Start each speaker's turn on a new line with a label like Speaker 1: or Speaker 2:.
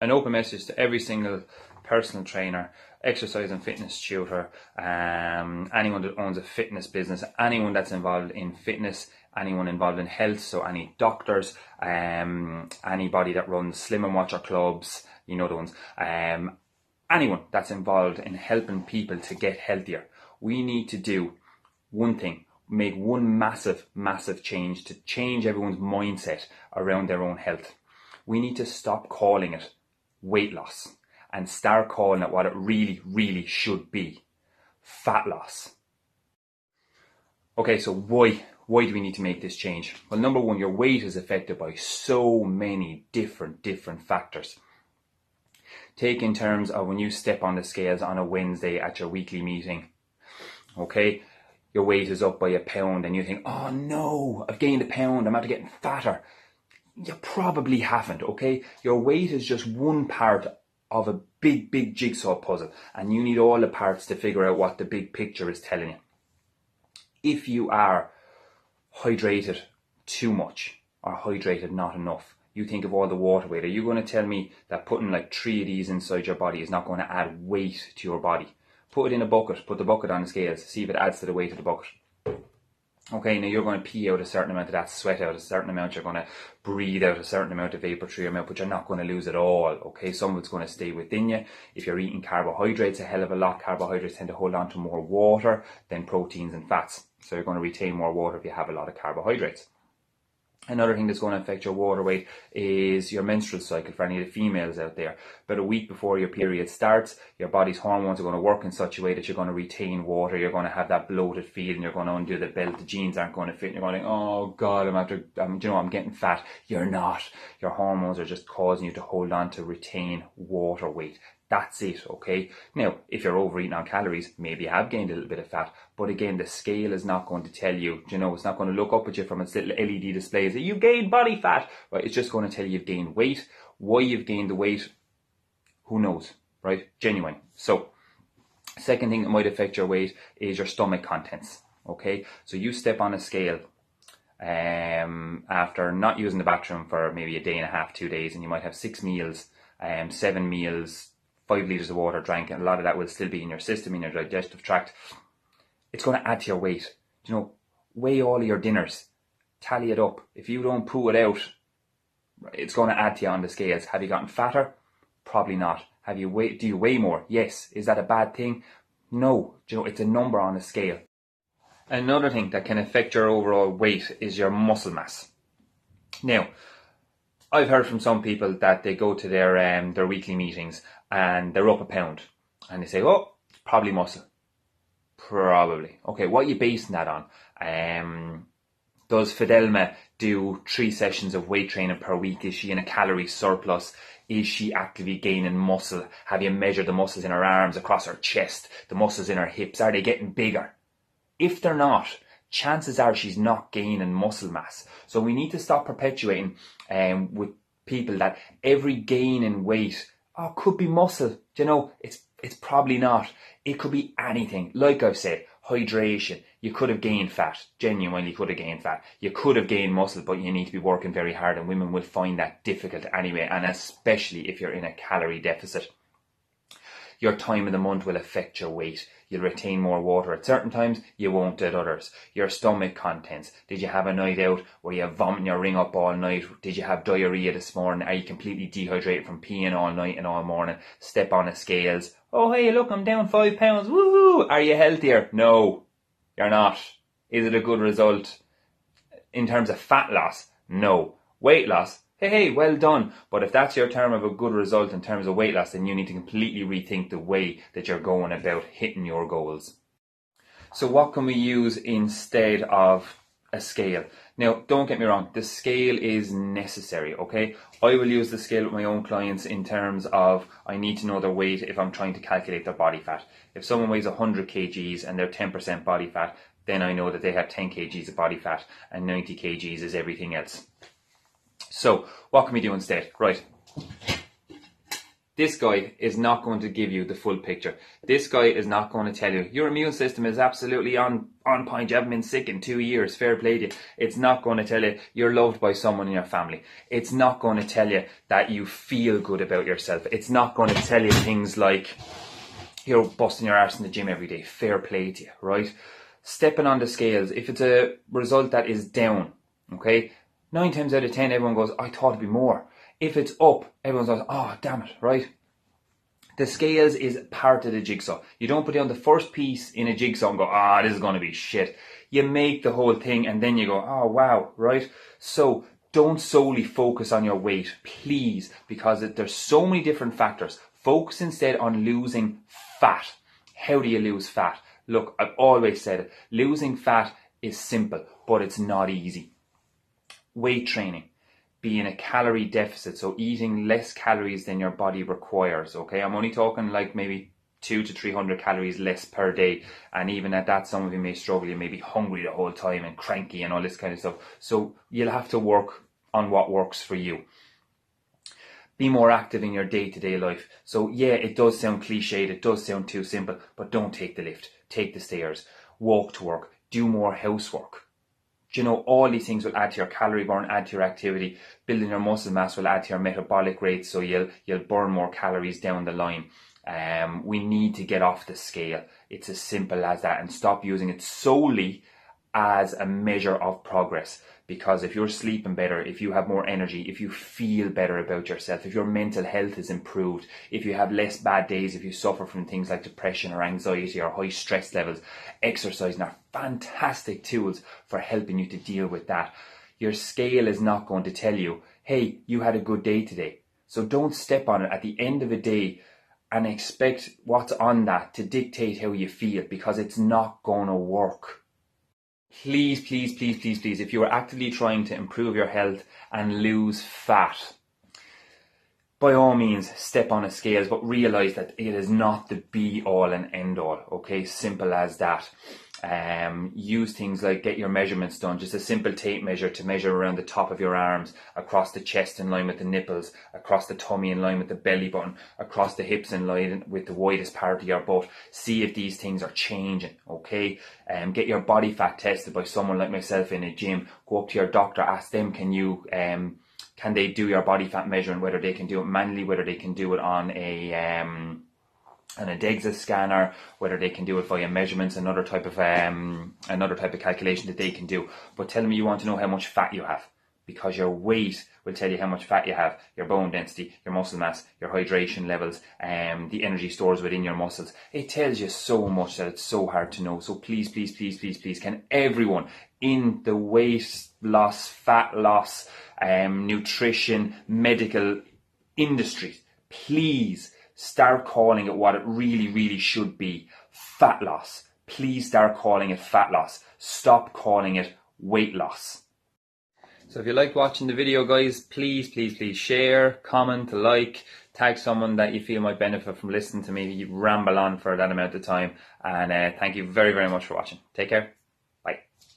Speaker 1: An open message to every single personal trainer, exercise and fitness tutor, anyone that owns a fitness business, anyone that's involved in fitness, anyone involved in health, so any doctors, anybody that runs Slim and Watcher clubs, you know the ones, anyone that's involved in helping people to get healthier. We need to do one thing, make one massive change to change everyone's mindset around their own health. We need to stop calling it weight loss and start calling it what it really should be: fat loss. Okay, so why do we need to make this change? Well, number one, your weight is affected by so many different factors. Take in terms of when you step on the scales on a Wednesday at your weekly meeting, okay, your weight is up by a pound and you think, oh no, I've gained a pound, I'm after getting fatter. You probably haven't, okay? Your weight is just one part of a big jigsaw puzzle, and you need all the parts to figure out what the big picture is telling you. If you are hydrated too much or hydrated not enough, you think of all the water weight. Are you going to tell me that putting like 3 of these inside your body is not going to add weight to your body? Put it in a bucket, put the bucket on the scales, see if it adds to the weight of the bucket. Okay, now you're going to pee out a certain amount of that, sweat out a certain amount, you're going to breathe out a certain amount of vapour through your mouth, but you're not going to lose it all, okay? Some of it's going to stay within you. If you're eating carbohydrates a hell of a lot, carbohydrates tend to hold on to more water than proteins and fats. So you're going to retain more water if you have a lot of carbohydrates. Another thing that's going to affect your water weight is your menstrual cycle for any of the females out there. About a week before your period starts, your body's hormones are going to work in such a way that you're going to retain water, you're going to have that bloated feeling, you're going to undo the belt, the jeans aren't going to fit, and you're going, oh God, I'm getting fat. You're not. Your hormones are just causing you to hold on to retain water weight. That's it, okay? Now, if you're overeating on calories, maybe you have gained a little bit of fat, but again, the scale is not going to tell you, it's not going to look up at you from its little LED display and say, you've gained body fat, right? It's just going to tell you you've gained weight. Why you've gained the weight, who knows, right? Genuine. So, second thing that might affect your weight is your stomach contents, okay? So you step on a scale after not using the bathroom for maybe a day and a half, 2 days, and you might have 6 meals, 7 meals, 5 litres of water drank, and a lot of that will still be in your system, in your digestive tract. It's going to add to your weight. Weigh all of your dinners, tally it up. If you don't poo it out, it's going to add to you on the scales. Have you gotten fatter? Probably not. Do you weigh more? Yes. Is that a bad thing? No. It's a number on a scale. Another thing that can affect your overall weight is your muscle mass. Now, I've heard from some people that they go to their weekly meetings and they're up a pound, and they say, oh, probably muscle. Probably. Okay, what are you basing that on? Does Fidelma do 3 sessions of weight training per week? Is she in a calorie surplus? Is she actively gaining muscle? Have you measured the muscles in her arms, across her chest, the muscles in her hips? Are they getting bigger? If they're not, chances are she's not gaining muscle mass. So we need to stop perpetuating with people that every gain in weight could be muscle. It's probably not. It could be anything. Like I've said, hydration. You could have gained fat. Genuinely could have gained fat. You could have gained muscle, but you need to be working very hard, and women will find that difficult anyway, and especially if you're in a calorie deficit. Your time of the month will affect your weight. You'll retain more water at certain times, you won't at others. Your stomach contents. Did you have a night out where you vomiting your ring up all night? Did you have diarrhea this morning? Are you completely dehydrated from peeing all night and all morning? Step on the scales. Oh, hey, look, I'm down 5 pounds. Woohoo! Are you healthier? No, you're not. Is it a good result? In terms of fat loss? No. Weight loss? Hey, well done. But if that's your term of a good result in terms of weight loss, then you need to completely rethink the way that you're going about hitting your goals. So what can we use instead of a scale? Now, don't get me wrong, the scale is necessary, okay? I will use the scale with my own clients in terms of I need to know their weight if I'm trying to calculate their body fat. If someone weighs 100 kgs and they're 10% body fat, then I know that they have 10 kgs of body fat and 90 kgs is everything else. So, what can we do instead? Right. This guy is not going to give you the full picture. This guy is not going to tell you your immune system is absolutely on point. You haven't been sick in 2 years. Fair play to you. It's not going to tell you you're loved by someone in your family. It's not going to tell you that you feel good about yourself. It's not going to tell you things like you're busting your arse in the gym every day. Fair play to you, right? Stepping on the scales, if it's a result that is down, okay, 9 times out of 10, everyone goes, I thought it'd be more. If it's up, everyone goes, oh, damn it, right? The scales is part of the jigsaw. You don't put down the first piece in a jigsaw and go, this is going to be shit. You make the whole thing and then you go, oh, wow, right? So don't solely focus on your weight, please, because there's so many different factors. Focus instead on losing fat. How do you lose fat? Look, I've always said it. Losing fat is simple, but it's not easy. Weight training. Be in a calorie deficit, so eating less calories than your body requires, okay? I'm only talking like maybe 200 to 300 calories less per day, and even at that, some of you may struggle. You may be hungry the whole time and cranky and all this kind of stuff. So you'll have to work on what works for you. Be more active in your day-to-day life. So yeah, it does sound cliched, it does sound too simple, but don't take the lift, take the stairs, walk to work, do more housework. You know, all these things will add to your calorie burn, add to your activity. Building your muscle mass will add to your metabolic rate, so you'll burn more calories down the line. We need to get off the scale. It's as simple as that, and stop using it solely as a measure of progress. Because if you're sleeping better, if you have more energy, if you feel better about yourself, if your mental health is improved, if you have less bad days, if you suffer from things like depression or anxiety or high stress levels, exercising are fantastic tools for helping you to deal with that. Your scale is not going to tell you, hey, you had a good day today. So don't step on it at the end of the day and expect what's on that to dictate how you feel, because it's not going to work. Please, please, please, please, please, if you are actively trying to improve your health and lose fat, by all means, step on a scales, but realize that it is not the be all and end all, okay? Simple as that. Use things like get your measurements done, just a simple tape measure to measure around the top of your arms, across the chest in line with the nipples, across the tummy in line with the belly button, across the hips in line with the widest part of your butt. See if these things are changing, okay? Get your body fat tested by someone like myself in a gym. Go up to your doctor, ask them, can they do your body fat measuring, whether they can do it manually, whether they can do it on a DEXA scanner, whether they can do it via measurements, another type of calculation that they can do. But tell them you want to know how much fat you have, because your weight will tell you how much fat you have, your bone density, your muscle mass, your hydration levels, the energy stores within your muscles. It tells you so much that it's so hard to know. So please, please, please, please, please, can everyone in the weight loss, fat loss, nutrition, medical industries, please start calling it what it really, really should be: fat loss. Please start calling it fat loss. Stop calling it weight loss. So if you like watching the video, guys, please, please, please share, comment, like, tag someone that you feel might benefit from listening to me ramble on for that amount of time. And thank you very, very much for watching. Take care.